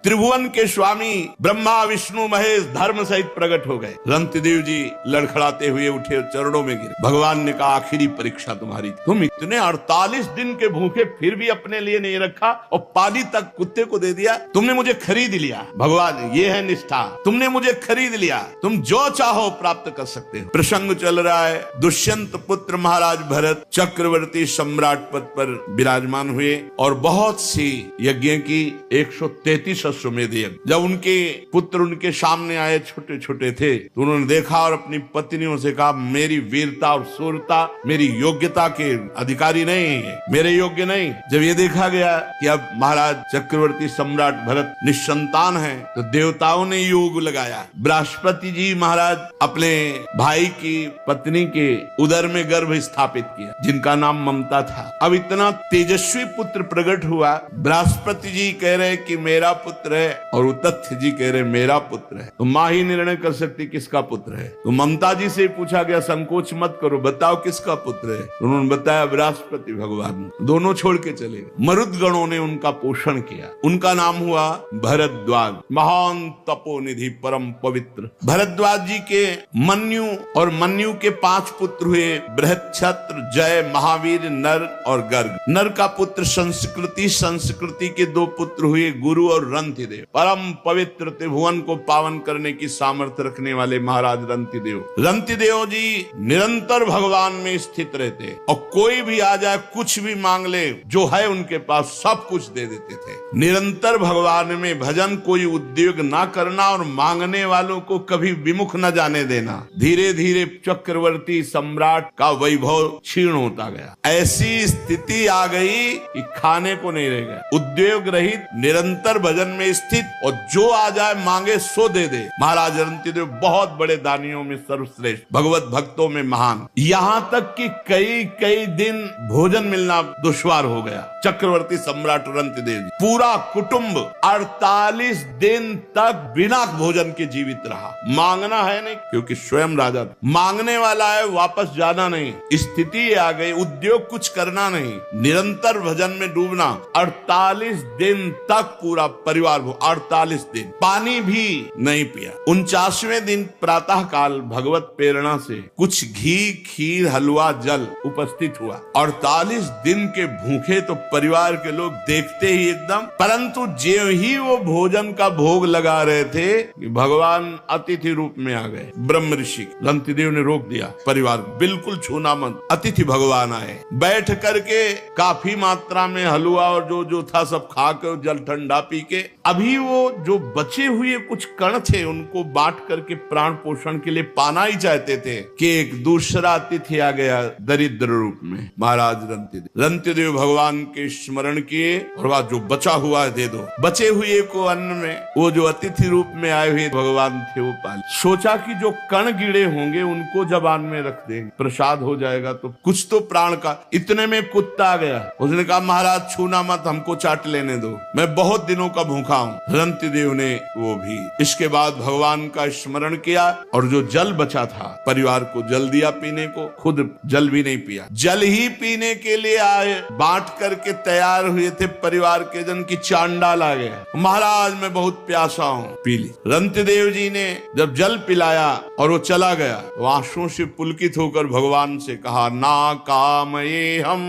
त्रिभुवन के स्वामी ब्रह्मा विष्णु महेश धर्म सहित प्रकट हो गए। रंतिदेव जी लड़खड़ाते हुए उठे, चरणों में गिरे। भगवान ने कहा आखिरी परीक्षा तुम्हारी, तुम इतने 48 दिन के भूखे फिर भी अपने लिए नहीं रखा और पानी तक कुत्ते को दे दिया। तुमने मुझे खरीद लिया भगवान, ये है निष्ठा, तुमने मुझे खरीद लिया, तुम जो चाहो प्राप्त कर सकते हो। प्रसंग चल रहा है, दुष्यंत पुत्र महाराज भरत चक्रवर्ती सम्राट पद पर विराजमान हुए और बहुत सी यज्ञ की 133 अश्वमेध यज्ञ। जब उनके पुत्र उनके सामने आए, छोटे छोटे थे, तो उन्होंने देखा और अपनी पत्नियों से कहा मेरी वीरता और शूरता मेरी योग्यता के अधिकारी नहीं है, मेरे योग्य नहीं। जब ये देखा गया कि अब महाराज चक्रवर्ती सम्राट भरत निसंतान है, तो देवताओं ने योग लगाया। बृहस्पति जी महाराज अपने भाई की पत्नी के उदर में गर्भ स्थापित किया, जिनका नाम ममता था। अब इतना तेजस्वी पुत्र प्रकट हुआ, बृहस्पति जी कह रहे कि मेरा पुत्र है और तथ्य जी कह रहे मेरा पुत्र है। तो माँ ही निर्णय कर सकती किसका पुत्र है। तो ममता जी से पूछा गया संकोच मत करो, बताओ किसका पुत्र है। तो उन्होंने बताया बृहस्पति भगवान। दोनों छोड़ के चले गए। मरुदगणों ने उनका पोषण किया। उनका नाम हुआ भरद्वाज, महान तपोनिधि परम पवित्र। भरद्वाज जी के मन्यु और मन्यु के 5 पुत्र हुए, बृहच्छत्र, जय, महावीर, नर और गर्ग। नर का पुत्र संस्कृति, संस्कृति के 2 पुत्र हुए, गुरु और रंतिदेव। परम पवित्र त्रिभुवन को पावन करने की सामर्थ्य रखने वाले महाराज रंतिदेव। रंतिदेव जी निरंतर भगवान में स्थित रहते और कोई भी आ जाए कुछ भी मांग ले, जो है उनके पास सब कुछ दे देते थे। निरंतर भगवान में भजन, कोई उद्योग ना करना और मांगने वालों को कभी विमुख न जाने देना। धीरे धीरे चक्रवर्ती सम्राट का वैभव क्षीण होता गया। ऐसी स्थिति आ गई कि खाने को नहीं रह गया। उद्योग रहित, निरंतर भजन में स्थित और जो आ जाए मांगे सो दे दे। महाराज रंतिदेव बहुत बड़े दानियों में सर्वश्रेष्ठ, भगवत भक्तों में महान। यहाँ तक कि कई कई दिन भोजन मिलना दुश्वार हो गया। चक्रवर्ती सम्राट रंतिदेव जी पूरा कुटुंब 48 दिन तक बिना भोजन के जीवित रहा। मांगना है नहीं, क्योंकि स्वयं राजा था। मांगने वाला है, वापस जाना नहीं। स्थिति आ गई, उद्योग कुछ करना नहीं, निरंतर भजन में डूबना। 48 दिन तक पूरा परिवार 48 दिन पानी भी नहीं पिया। 49वें दिन प्रातः काल भगवत प्रेरणा से कुछ घी, खीर, हलवा, जल उपस्थित हुआ। 48 दिन के भूखे तो परिवार के लोग देखते ही एकदम, परंतु जो ही वो भोजन का भोग लगा रहे थे कि भगवान अतिथि रूप में आ गए। ब्रह्म ऋषि रंतिदेव ने रोक दिया, परिवार बिल्कुल छूना मत, अतिथि भगवान आए। बैठ करके काफी मात्रा में हलवा और जो जो था सब खा के, जल ठंडा पी के, अभी वो जो बचे हुए कुछ कण थे उनको बांट करके प्राण पोषण के लिए पाना ही चाहते थे कि एक दूसरा अतिथि आ गया दरिद्र रूप में, महाराज रंतिदेव। रंतिदेव भगवान के स्मरण किए और वह जो बचा हुआ है दे दो। बचे हुए को अन्न में वो जो अतिथि रूप में आए हुए भगवान थे वो पाले। सोचा कि जो कण गिरे होंगे उनको जबान में रख देंगे, प्रसाद हो जाएगा तो कुछ तो प्राण का। इतने में कुत्ता आ गया, उसने कहा महाराज छूना मत, हमको चाट लेने दो, मैं बहुत दिनों का भूखा हूँ। रंतिदेव ने वो भी। इसके बाद भगवान का स्मरण किया और जो जल बचा था परिवार को जल दिया पीने को, खुद जल भी नहीं पिया। जल ही पीने के लिए आए, बांट करके तैयार हुए थे परिवार के जन की चांडाल आ गया, महाराज मैं बहुत प्यासा हूँ, पी ली। रंतिदेव जी ने जब जल पिलाया और वो चला गया, वो आंसुओं से पुलकित होकर भगवान से कहा ना कामये हम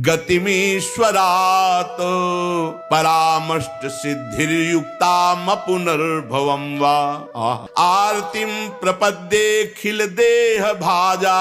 गतिमीश्वरात परामष्ट सिद्धिर्युक्ताम पुनर्भवम वा आरतिम प्रपद्ये खिल देह भाजा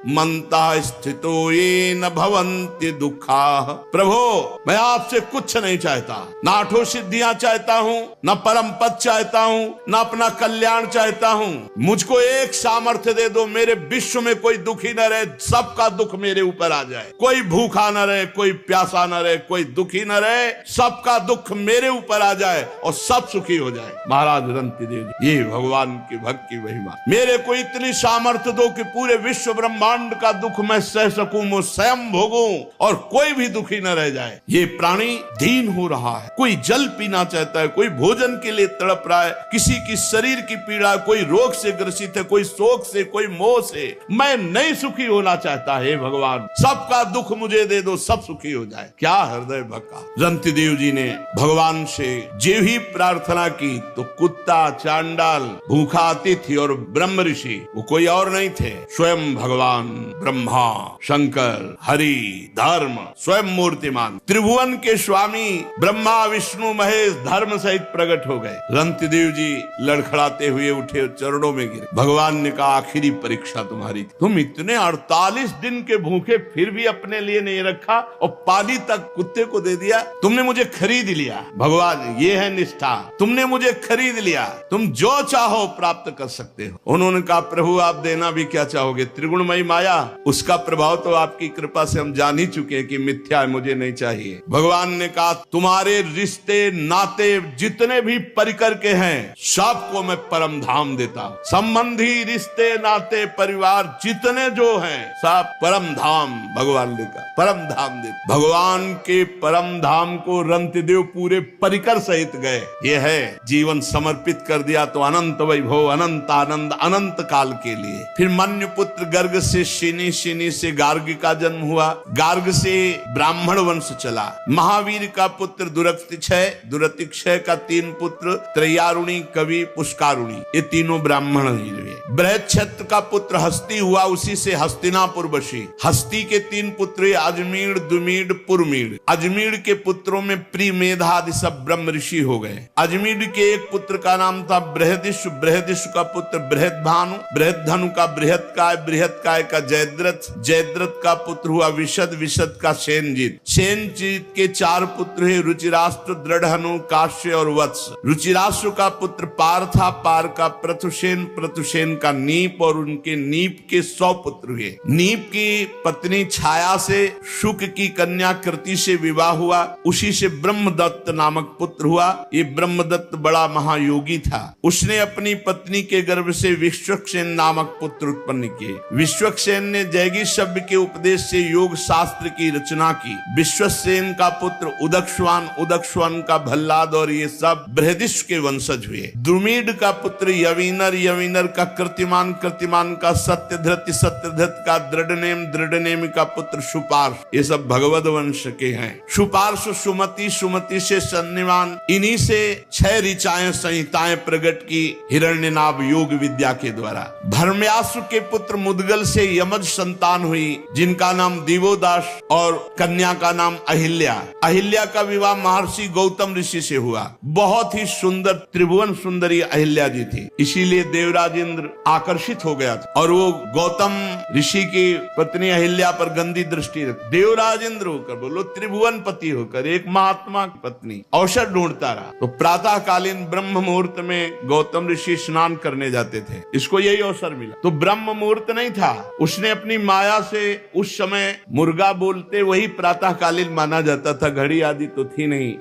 मंता स्थितो ये न भवन्ति दुखा। प्रभो मैं आपसे कुछ नहीं चाहता, ना आठों सिद्धियां चाहता हूँ, न परम पद चाहता हूँ, न अपना कल्याण चाहता हूँ। मुझको एक सामर्थ्य दे दो, मेरे विश्व में कोई दुखी न रहे, सबका दुख मेरे ऊपर आ जाए। कोई भूखा न रहे, कोई प्यासा न रहे, कोई दुखी न रहे, सबका दुख मेरे ऊपर आ जाए और सब सुखी हो जाए। महाराज रंतिदेव जी, ये भगवान की भक्ति महिमा। मेरे को इतनी सामर्थ्य दो कि पूरे विश्व ब्रह्मांड का दुख मैं सह सकूं, मैं स्वयं भोगूं और कोई भी दुखी न रह जाए। ये प्राणी दीन हो रहा है, कोई जल पीना चाहता है, कोई भोजन के लिए तड़प रहा है, किसी की शरीर की पीड़ा, कोई रोग से ग्रसित है, कोई शोक से, कोई मोह से। मैं नहीं सुखी होना चाहता, हे भगवान सबका दुख मुझे दे दो, सब सुखी हो जाए। क्या हृदय भक्का। रंतिदेव जी ने भगवान भगवान से जे ही प्रार्थना की तो कुत्ता, चांडाल, भूखा अतिथि और ब्रह्म ऋषि, वो कोई और नहीं थे, स्वयं भगवान ब्रह्मा, शंकर, हरि, धर्म, स्वयं मूर्तिमान त्रिभुवन के स्वामी ब्रह्मा विष्णु महेश धर्म सहित प्रकट हो गए। रंतिदेव जी लड़खड़ाते हुए उठे, चरणों में गिरे। भगवान ने कहा आखिरी परीक्षा तुम्हारी थी। तुम इतने 48 दिन के भूखे फिर भी अपने लिए नहीं रखा और पानी तक कुत्ते को दे दिया। तुमने मुझे खरीद लिया भगवान, ये है निष्ठा। तुमने मुझे खरीद लिया, तुम जो चाहो प्राप्त कर सकते हो। उन्होंने कहा प्रभु आप देना भी क्या चाहोगे? त्रिगुणमयी माया, उसका प्रभाव तो आपकी कृपा से हम जान ही चुके हैं कि मिथ्या है, मुझे नहीं चाहिए। भगवान ने कहा तुम्हारे रिश्ते नाते जितने भी परिकर के हैं सबको मैं परम धाम देता हूं। संबंधी, रिश्ते, नाते, परिवार जितने जो हैं सब परम धाम भगवान ने कहा, परम धाम दे। भगवान के परम धाम को रंतिदेव पूरे परिकर सहित गए। ये है जीवन समर्पित कर दिया तो अनंत वैभव, अनंत आनंद, अनंत काल के लिए। फिर मन्य पुत्र गर्ग से शिनी, शिनी से गार्ग का जन्म हुआ, गार्ग से ब्राह्मण वंश चला। महावीर का पुत्र दुरतिक्षय, दुरतिक्षय का 3 पुत्र त्रयारुणी, कवि, पुष्कारुणी, ये तीनों ब्राह्मण ही हुए। बृहच्छत्र का पुत्र हस्ती हुआ, उसी से हस्तिनापुर बसी। हस्ती के 3 पुत्र अजमीर, दुमीड, पुरमीड। अजमीर के पुत्रों में प्री, मेधा आदि सब ब्रह्म ऋषि हो गए। अजमीर के एक पुत्र का नाम था बृहदिश, बृहदिश का पुत्र बृहदभानु, बृहदधनु का बृहत्काय, बृहत्काय का जयद्रथ, जयद्रथ का पुत्र हुआ विशद, विशद का सेनजीत। सेनजीत के 4 पुत्र है रुचिराष्ट्र, दृढ़हनु, काश्य और वत्स। रुचिराष्ट्र का पुत्र पार था, पार का प्रथुसेन, प्रथुसेन का नीप और उनके नीप के 100 पुत्र हुए। नीप की पत्नी छाया से शुक की कन्या कृति से विवाह हुआ, उसी से ब्रह्मदत्त नामक पुत्र हुआ। ये ब्रह्मदत्त बड़ा महायोगी था। उसने अपनी पत्नी के गर्भ से विश्वक्सेन नामक पुत्र उत्पन्न किए। विश्वक्सेन ने जैगी शब्द के उपदेश से योग शास्त्र की रचना की। विश्वसेन का पुत्र उदक्षवान, उदक्षवान का भल्लाद और ये सब बृहदिश के वंशज हुए। द्रुमीड का पुत्र यवीनर, यवीनर का कृतिमान, कृतिमान का सत्यधृत, सत्यधृत का दृढ़नेम, दृढ़नेम का पुत्र सुपार्श, ये सब भगवद वंश के हैं। सुपार्श सुमति, सुमति से सन्निवान, इन्हीं से 6 ऋचाएं संहिताएं प्रकट की हिरण्यनाभ योग विद्या के द्वारा। धर्म्यासु के पुत्र मुदगल से यमज संतान हुई, जिनका नाम दिवोदास और कन्या का नाम अहिल्या। अहिल्या का विवाह महर्षि गौतम ऋषि से हुआ। बहुत ही सुंदर त्रिभुवन सुंदरी अहिल्या जी थी, इसीलिए देवराज इंद्र आकर्षित हो गया था और वो गौतम ऋषि की पत्नी अहिल्या पर गंदी दृष्टि रख। देवराज इंद्र होकर, बोलो त्रिभुवन पति होकर, एक महात्मा की पत्नी अवसर ढूंढता रहा। तो प्रातः कालीन ब्रह्म मुहूर्त में गौतम ऋषि स्नान करने जाते थे, इसको यही अवसर मिला। तो ब्रह्म मुहूर्त नहीं था, उसने अपनी माया से उस समय मुर्गा बोलते वही प्रातः कालीन माना जाता था, घड़ी आदि तो थी नहीं।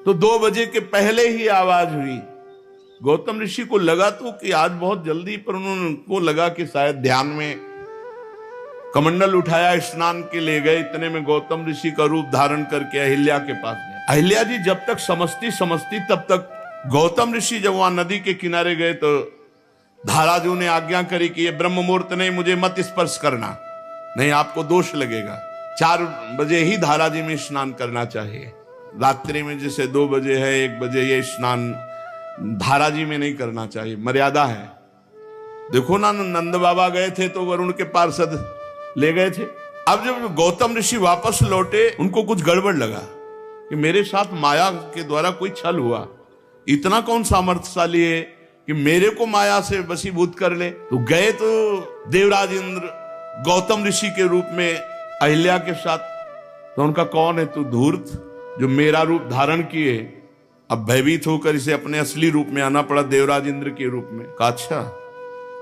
तो 2 बजे के पहले ही आवाज हुई। गौतम ऋषि को लगा तो कि आज बहुत जल्दी, पर उनको लगा कि शायद ध्यान में कमंडल उठाया, स्नान के ले गए। इतने में गौतम ऋषि का रूप धारण करके अहिल्या के पास गए। अहिल्या जी जब तक समझती तब तक गौतम ऋषि जब वहां नदी के किनारे गए तो धाराजू ने आज्ञा करी कि ये ब्रह्म मुहूर्त नहीं, मुझे मत स्पर्श करना, नहीं आपको दोष लगेगा। 4 बजे ही धाराजी में स्नान करना चाहिए। रात्रि में जैसे 2 बजे है, 1 बजे, ये स्नान धाराजी में नहीं करना चाहिए, मर्यादा है। देखो ना, नंद बाबा गए थे तो वरुण के पार्षद ले गए थे। अब जब गौतम ऋषि वापस लौटे, उनको कुछ गड़बड़ लगा कि मेरे साथ माया के द्वारा कोई छल हुआ। इतना कौन सामर्थ्यशाली है कि मेरे को माया से वशीभूत कर ले? तो गए तो देवराज इंद्र गौतम ऋषि के रूप में अहिल्या के साथ। तो उनका कौन है तू धूर्त, जो मेरा रूप धारण किए? अब भयभीत होकर इसे अपने असली रूप में आना पड़ा, देवराज इंद्र के रूप में। कहा अच्छा,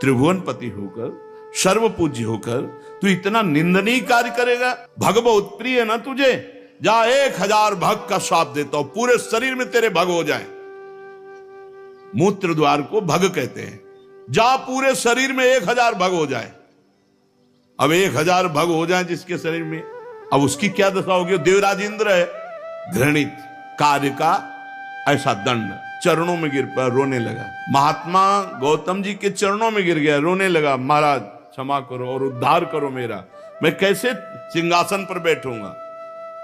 त्रिभुवन पति होकर, सर्व पूज्य होकर तू इतना निंदनीय कार्य करेगा? भग बहुत प्रिय है ना तुझे, जा 1000 भग का श्राप देता हूं, पूरे शरीर में तेरे भग हो जाए। मूत्र द्वार को भग कहते हैं। जा पूरे शरीर में 1000 भग हो जाए। अब 1000 भग हो जाए जिसके शरीर में, अब उसकी क्या दशा होगी? देवराज इंद्र है, घृणित कार्य का ऐसा दंड। चरणों में गिर पर रोने लगा। महात्मा गौतम जी के चरणों में गिर गया, रोने लगा, महाराज क्षमा करो और उद्धार करो मेरा, मैं कैसे सिंहासन पर बैठूंगा?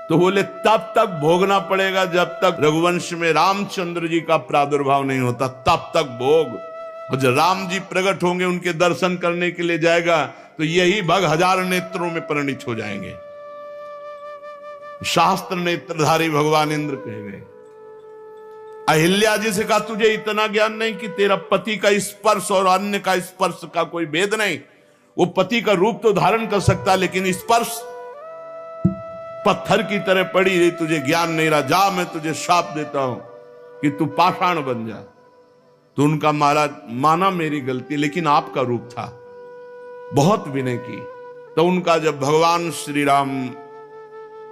तो बोले तब तक भोगना पड़ेगा जब तक रघुवंश में रामचंद्र जी का प्रादुर्भाव नहीं होता, तब तक भोग। और जब राम जी प्रकट होंगे, उनके दर्शन करने के लिए जाएगा, तो यही भग हजार नेत्रों में परिणित हो जाएंगे। शास्त्र नेत्रधारी भगवान इंद्र कहे गए। अहिल्या जी से कहा तुझे इतना ज्ञान नहीं कि तेरा पति का स्पर्श और अन्य का स्पर्श का कोई भेद नहीं। वो पति का रूप तो धारण कर सकता, लेकिन स्पर्श पत्थर की तरह पड़ी रही, तुझे ज्ञान नहीं रहा। जा, मैं तुझे शाप देता हूं कि तू पाषाण बन जा। तो उनका महाराज माना मेरी गलती, लेकिन आपका रूप था, बहुत विनय की। तो उनका जब भगवान श्री राम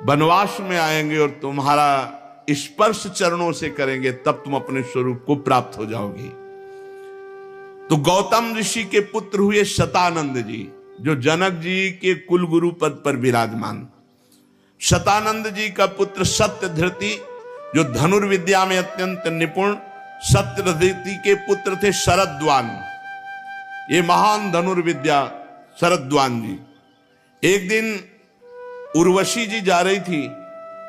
वनवास में आएंगे और तुम्हारा स्पर्श चरणों से करेंगे, तब तुम अपने स्वरूप को प्राप्त हो जाओगी। तो गौतम ऋषि के पुत्र हुए शतानंद जी, जो जनक जी के कुल गुरु पद पर विराजमान। शतानंद जी का पुत्र सत्यधृति, जो धनुर्विद्या में अत्यंत निपुण। सत्यधृति के पुत्र थे शरद्वान, ये महान धनुर्विद्या शरद्वान जी। एक दिन उर्वशी जी जा रही थी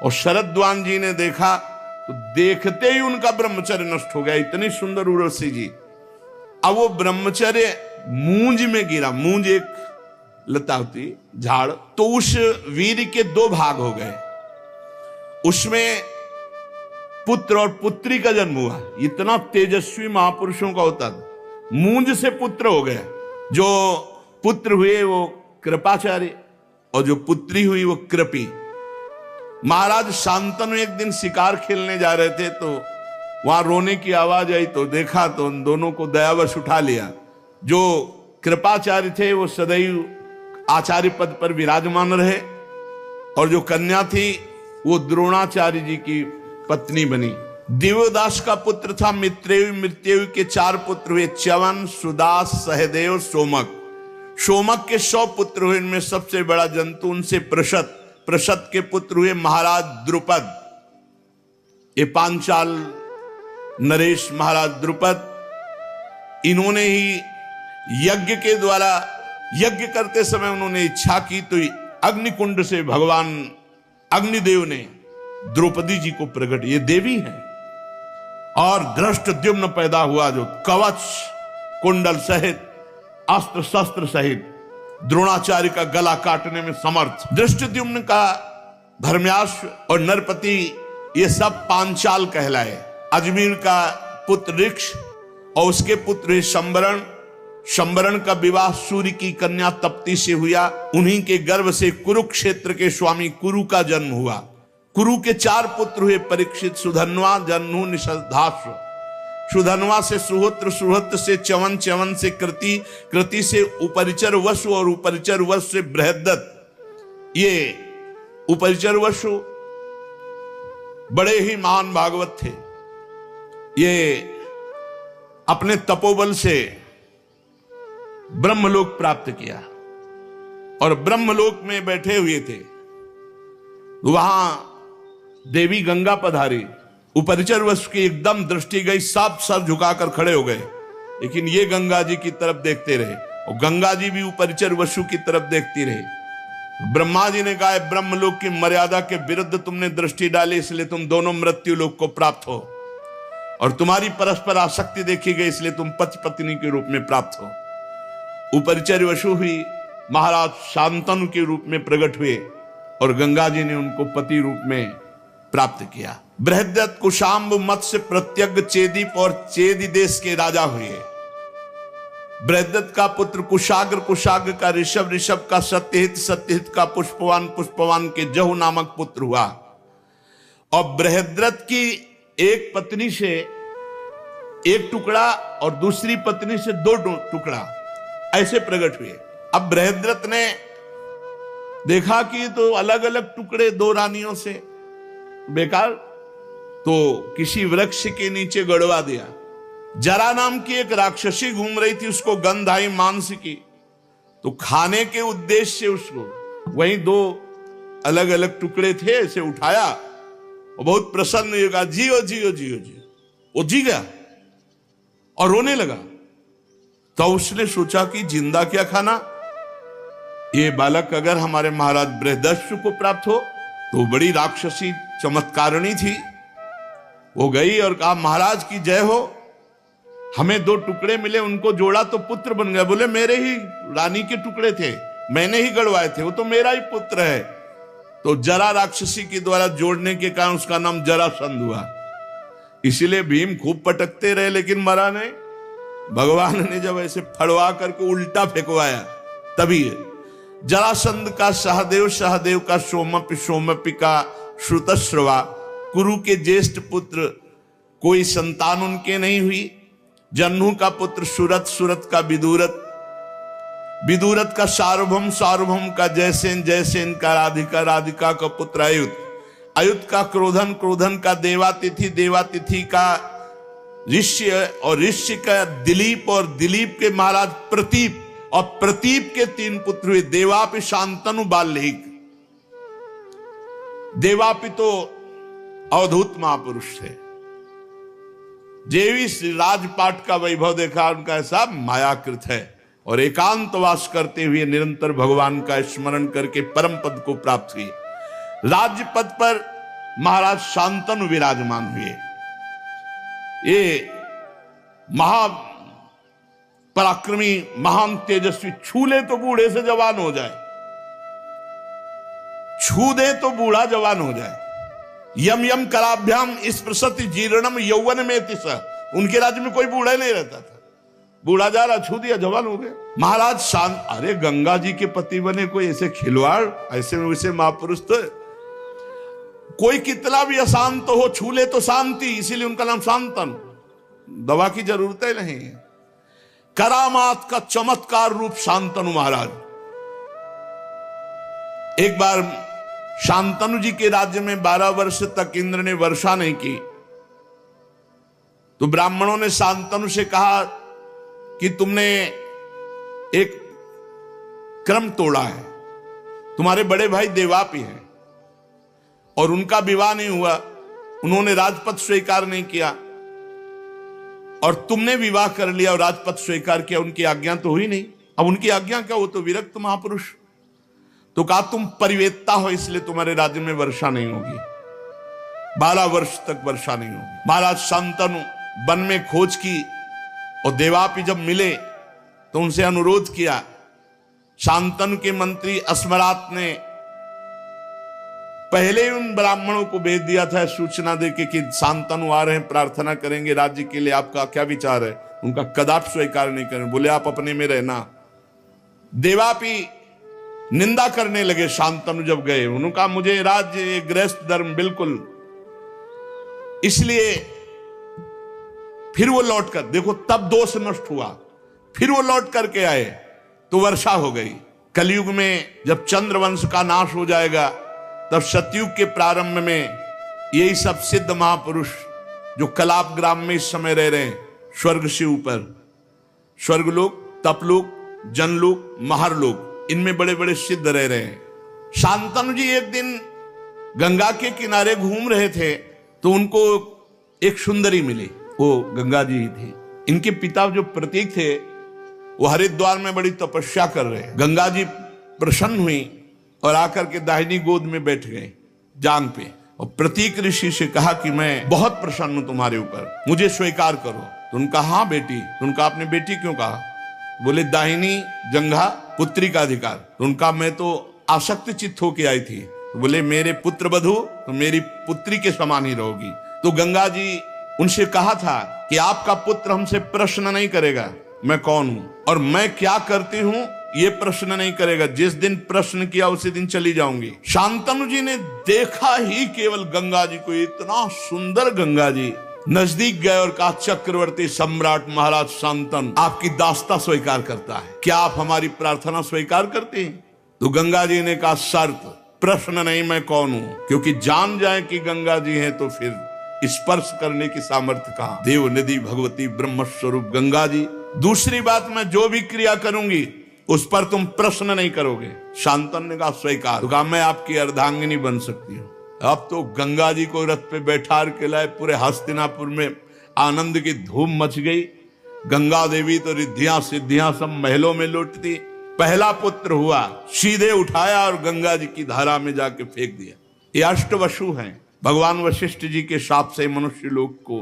और शरद्वान जी ने देखा, तो देखते ही उनका ब्रह्मचर्य नष्ट हो गया। इतनी सुंदर उर्वशी जी। अब वो ब्रह्मचर्य मूंज में गिरा। मूंज एक लता होती, झाड़। तो उस वीर के दो भाग हो गए, उसमें पुत्र और पुत्री का जन्म हुआ। इतना तेजस्वी महापुरुषों का होता था। मूंज से पुत्र हो गए। जो पुत्र हुए वो कृपाचार्य और जो पुत्री हुई वो कृपी। महाराज शांतनु एक दिन शिकार खेलने जा रहे थे, तो वहां रोने की आवाज आई, तो देखा तो उन दोनों को दयावश उठा लिया। जो कृपाचार्य थे वो सदैव आचार्य पद पर विराजमान रहे, और जो कन्या थी वो द्रोणाचार्य जी की पत्नी बनी। दिव्यदास का पुत्र था मित्रेय। मृत्युव के 4 पुत्र हुए, च्यवन, सुदास, सहदेव, सोमक। सोमक के 100 पुत्र हुए, इनमें सबसे बड़ा जंतु उनसे प्रशत। प्रशत के पुत्र हुए महाराज द्रुपद। ये पांचाल नरेश महाराज द्रुपद, इन्होंने ही यज्ञ के द्वारा, यज्ञ करते समय उन्होंने इच्छा की, तो अग्निकुंड से भगवान अग्निदेव ने द्रौपदी जी को प्रकट, ये देवी है। और धृष्टद्युम्न पैदा हुआ, जो कवच कुंडल सहित, अस्त्र शस्त्र सहित द्रोणाचार्य का गला काटने में समर्थ। धृष्टद्युम्न का धर्म्याश्व और नरपति, ये सब पांचाल कहलाए। अजमेर का पुत्र ऋक्ष और उसके पुत्र शंबरण। शंबरण का विवाह सूर्य की कन्या तप्ती से हुआ। उन्हीं के गर्भ से कुरुक्षेत्र के स्वामी कुरु का जन्म हुआ। कुरु के 4 पुत्र हुए, परीक्षित, सुधन्वा, जन्नु, निषधाश्व। सुधन्वा से सुहोत्र, सुहोत्र से च्यवन, च्यवन से कृति, कृति से उपरिचर वसु और उपरिचर वसु से बृहद्दत्त। ये उपरिचर वसु बड़े ही महान भागवत थे। ये अपने तपोबल से ब्रह्मलोक प्राप्त किया और ब्रह्मलोक में बैठे हुए थे। वहां देवी गंगा पधारी। उपरिचर वसु की एकदम दृष्टि गई, सब सर झुकाकर खड़े हो गए, लेकिन ये गंगा जी की तरफ देखते रहे और गंगा जी भी उपरिचर वसु की तरफ देखती रही। ब्रह्मा जी ने कहा, ब्रह्मलोक की मर्यादा के विरुद्ध तुमने दृष्टि डाली, इसलिए तुम दोनों मृत्यु लोक को प्राप्त हो, और तुम्हारी परस्पर आसक्ति देखी गई, इसलिए तुम पति पत्नी के रूप में प्राप्त हो। उपरिचर वसु हुई, महाराज शांतनु के रूप में प्रकट हुए और गंगा जी ने उनको पति रूप में प्राप्त किया। बृहद्दत्त कुशाम्ब मत्स्य प्रत्यग्र चेदीप और चेदी देश के राजा हुए। बृहद्दत्त का पुत्र कुशाग्र, कुशाग्र का ऋषभ, ऋषभ का सत्यहित, सत्यहित का पुष्पवान, पुष्पवान के जहु नामक पुत्र हुआ। और बृहद्रथ की एक पत्नी से 1 टुकड़ा और दूसरी पत्नी से 2 टुकड़ा ऐसे प्रकट हुए। अब बृहद्रथ ने देखा कि तो अलग अलग टुकड़े 2 रानियों से बेकार, तो किसी वृक्ष के नीचे गड़वा दिया। जरा नाम की एक राक्षसी घूम रही थी, उसको गंध आई मांस की, तो खाने के उद्देश्य से उसको वहीं 2 अलग अलग टुकड़े थे ऐसे उठाया और बहुत प्रसन्न होगा, जियो जियो जियो जियो। वो जी गया और रोने लगा। तो उसने सोचा कि जिंदा क्या खाना, ये बालक अगर हमारे महाराज बृहदस्यु को प्राप्त हो तो बड़ी राक्षसी चमत्कारिणी थी, वो गई और कहा महाराज की जय हो, हमें 2 टुकड़े मिले, उनको जोड़ा तो पुत्र बन गया। बोले मेरे ही रानी के टुकड़े थे, मैंने ही गड़वाए थे, वो तो मेरा ही पुत्र है। तो जरा राक्षसी के द्वारा जोड़ने के कारण उसका नाम जरासंध हुआ। इसीलिए भीम खूब पटकते रहे लेकिन मरा नहीं। भगवान ने जब ऐसे फड़वा करके उल्टा फेंकवाया तभी जरासंध का सहदेव, सहदेव का सोमपि, सोमपि का श्रुतश्रवा, कुरु के ज्येष्ठ पुत्र कोई संतान उनके नहीं हुई। जन्नू का पुत्र सुरत, सुरत का विदुरत, विदुरत का सार्वभौम, सार्वभौम का जयसेन, जयसेन का राधिका, राधिका का पुत्र अयुत, अयुत का क्रोधन, क्रोधन का देवातिथि, देवातिथि का ऋष्य, और ऋष्य का दिलीप, और दिलीप के महाराज प्रतीप, और प्रतीप के 3 पुत्र हुए, देवापि, शांतनु, बाल्यहिक। देवापि तो अवधूत महापुरुष थे। जेवी राजपाट का वैभव देखा, उनका ऐसा मायाकृत है, और एकांतवास करते हुए निरंतर भगवान का स्मरण करके परम पद को प्राप्त हुए। राज्य पद पर महाराज शांतनु विराजमान हुए। ये महा पराक्रमी, महान तेजस्वी, छू ले तो बूढ़े से जवान हो जाए, छू दे तो बूढ़ा जवान हो जाए। यम यम कराभ्याम स्पृशति जीर्णम यौवन में तिस। उनके राज्य में कोई बूढ़ा नहीं रहता था, बूढ़ा जा रहा, छू दिया, जवान हो गया। महाराज शांत, अरे गंगा जी के पति बने कोई ऐसे खिलवाड़, ऐसे वैसे महापुरुष तो कोई कितना भी अशांत हो, छू ले तो शांति, इसीलिए उनका नाम शांतन। दवा की जरूरत ही नहीं है। करामात का चमत्कार रूप शांतनु महाराज। एक बार शांतनु जी के राज्य में 12 वर्ष तक इंद्र ने वर्षा नहीं की, तो ब्राह्मणों ने शांतनु से कहा कि तुमने एक क्रम तोड़ा है, तुम्हारे बड़े भाई देवापि हैं और उनका विवाह नहीं हुआ, उन्होंने राजपद स्वीकार नहीं किया, और तुमने विवाह कर लिया और राजपद स्वीकार किया, उनकी आज्ञा तो हुई नहीं। अब उनकी आज्ञा क्या, वो तो विरक्त महापुरुष। तो कहा तुम परिवेत्ता हो, इसलिए तुम्हारे राज्य में वर्षा नहीं होगी, 12 वर्ष तक वर्षा नहीं होगी। महाराज शांतनु वन में खोज की, और देवापि जब मिले तो उनसे अनुरोध किया। शांतनु के मंत्री अस्मरात ने पहले उन ब्राह्मणों को भेज दिया था सूचना देके कि शांतनु आ रहे हैं, प्रार्थना करेंगे राज्य के लिए, आपका क्या विचार है। उनका कदापि स्वीकार नहीं करें, बोले आप अपने में रहना। देवापि निंदा करने लगे शांतनु जब गए, उन्होंने कहा मुझे राज्य गृहस्थ धर्म बिल्कुल, इसलिए फिर वो लौट कर, देखो तब दोष नष्ट हुआ, फिर वो लौट करके आए तो वर्षा हो गई। कलयुग में जब चंद्रवंश का नाश हो जाएगा, तब सतयुग के प्रारंभ में यही सब सिद्ध महापुरुष जो कलाप ग्राम में इस समय रह रहे हैं, स्वर्ग से ऊपर, स्वर्गलोक, तपलोक, जनलोक, महारलोक, इनमें बड़े बड़े सिद्ध रह रहे हैं। शांतनु जी एक दिन गंगा के किनारे घूम रहे थे, तो उनको एक सुंदरी मिली, वो गंगा जी ही थी। इनके पिता जो प्रतीक थे वो हरिद्वार में बड़ी तपस्या कर रहे हैं। गंगा जी प्रसन्न हुई और आकर के दाहिनी गोद में बैठ गए जांग पे, और प्रतीक ऋषि से कहा कि मैं बहुत प्रसन्न हूं तुम्हारे ऊपर, मुझे स्वीकार करो। तो उनका हाँ बेटी। तो उनका आपने बेटी क्यों कहा? बोले दाहिनी जंघा पुत्री का अधिकार। तो उनका मैं तो आसक्त चित्त होके आई थी। तो बोले मेरे पुत्र वधू तो मेरी पुत्री के समान ही रहोगी। तो गंगा जी उनसे कहा था कि आपका पुत्र हमसे प्रश्न नहीं करेगा मैं कौन हूं और मैं क्या करती हूं, ये प्रश्न नहीं करेगा। जिस दिन प्रश्न किया उसी दिन चली जाऊंगी। शांतनु जी ने देखा ही केवल गंगा जी को, इतना सुंदर गंगा जी, नजदीक गए और कहा चक्रवर्ती सम्राट महाराज शांतनु आपकी दास्ता स्वीकार करता है, क्या आप हमारी प्रार्थना स्वीकार करते हैं? तो गंगा जी ने कहा शर्त, प्रश्न नहीं मैं कौन हूं, क्योंकि जान जाए कि गंगा जी हैं तो फिर स्पर्श करने की सामर्थ्य कहां। देव निधि भगवती ब्रह्म स्वरूप गंगा जी। दूसरी बात, मैं जो भी क्रिया करूंगी उस पर तुम प्रश्न नहीं करोगे। शांतनु ने कहा स्वीकार। तो कहा मैं आपकी अर्धांगिनी बन सकती हूँ। अब तो गंगा जी को रथ पे बैठा के लाए, पूरे हस्तिनापुर में आनंद की धूम मच गई। गंगा देवी तो रिद्धियां सिद्धियां सब महलों में लौटती। पहला पुत्र हुआ, सीधे उठाया और गंगा जी की धारा में जाके फेंक दिया। ये अष्टवसु हैं। भगवान वशिष्ठ जी के शाप से मनुष्य लोक को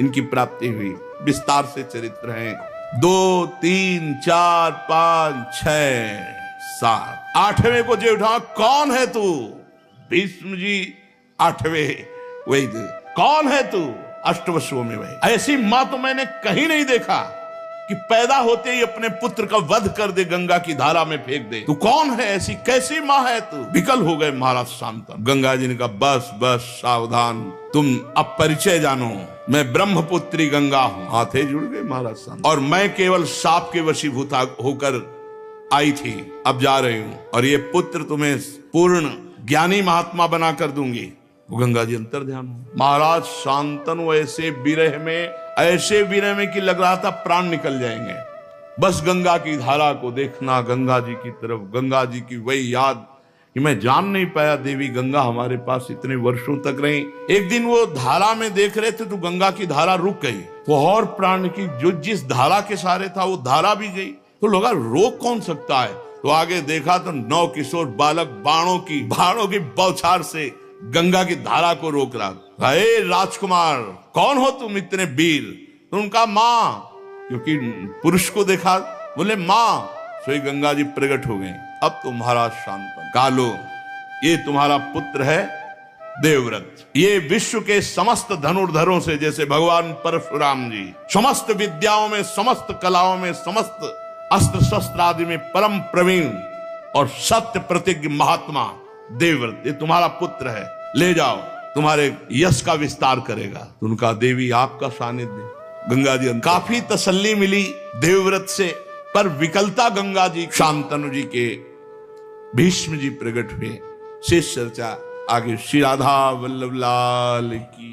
इनकी प्राप्ति हुई। विस्तार से चरित्र है। 2, 3, 4, 5, 6, 7, 8वें को जो उठा, कौन है तू? भीष्म जी 8वें, वही कौन है तू? अष्टवसुओं में वही। ऐसी मां तो मैंने कहीं नहीं देखा कि पैदा होते ही अपने पुत्र का वध कर दे, गंगा की धारा में फेंक दे। तू कौन है? ऐसी कैसी मां है तू? विकल हो गए महाराज शांतनु। गंगा जी ने कहा बस बस सावधान, तुम अब परिचय जानो, मैं ब्रह्मपुत्री गंगा हूं। हाथे जुड़ गए महाराज शांतनु। और मैं केवल साप के वशीभूत होकर आई थी, अब जा रही हूं, और ये पुत्र तुम्हें पूर्ण ज्ञानी महात्मा बना कर दूंगी। गंगा जी अंतर ध्यान हो। महाराज शांतनु ऐसे विरह में कि लग रहा था प्राण निकल जाएंगे। बस गंगा की धारा को देखना, गंगा जी की तरफ, गंगा जी की वही याद कि मैं जान नहीं पाया देवी गंगा हमारे पास इतने वर्षों तक रही। एक दिन वो धारा में देख रहे थे तो गंगा की धारा रुक गई, वो और प्राण की जो जिस धारा के सहारे था वो धारा भी गई। तो लगा रोक कौन सकता है? तो आगे देखा तो 9 किशोर बालक बाणों की बौछार से गंगा की धारा को रोक रहा। हे राजकुमार, कौन हो तुम इतने वीर? तो उनका मां, क्योंकि पुरुष को देखा, बोले मां। सोई गंगा जी प्रकट हो गए। अब तो महाराज शांतनु, कालो ये तुम्हारा पुत्र है देवव्रत। ये विश्व के समस्त धनुर्धरों से, जैसे भगवान परशुराम जी समस्त विद्याओं में, समस्त कलाओं में, समस्त अस्त्र शस्त्र आदि में परम प्रवीण और सत्य प्रतिज्ञ महात्मा देवव्रत, ये तुम्हारा पुत्र है। ले जाओ, तुम्हारे यश का विस्तार करेगा। तो उनका देवी आपका सानिध्य। गंगा जी काफी तसल्ली मिली देवव्रत से, पर विकलता गंगा जी शांतनु जी के भीष्म जी प्रकट हुए। शेष चर्चा आगे। श्री राधा वल्लभ लाल की।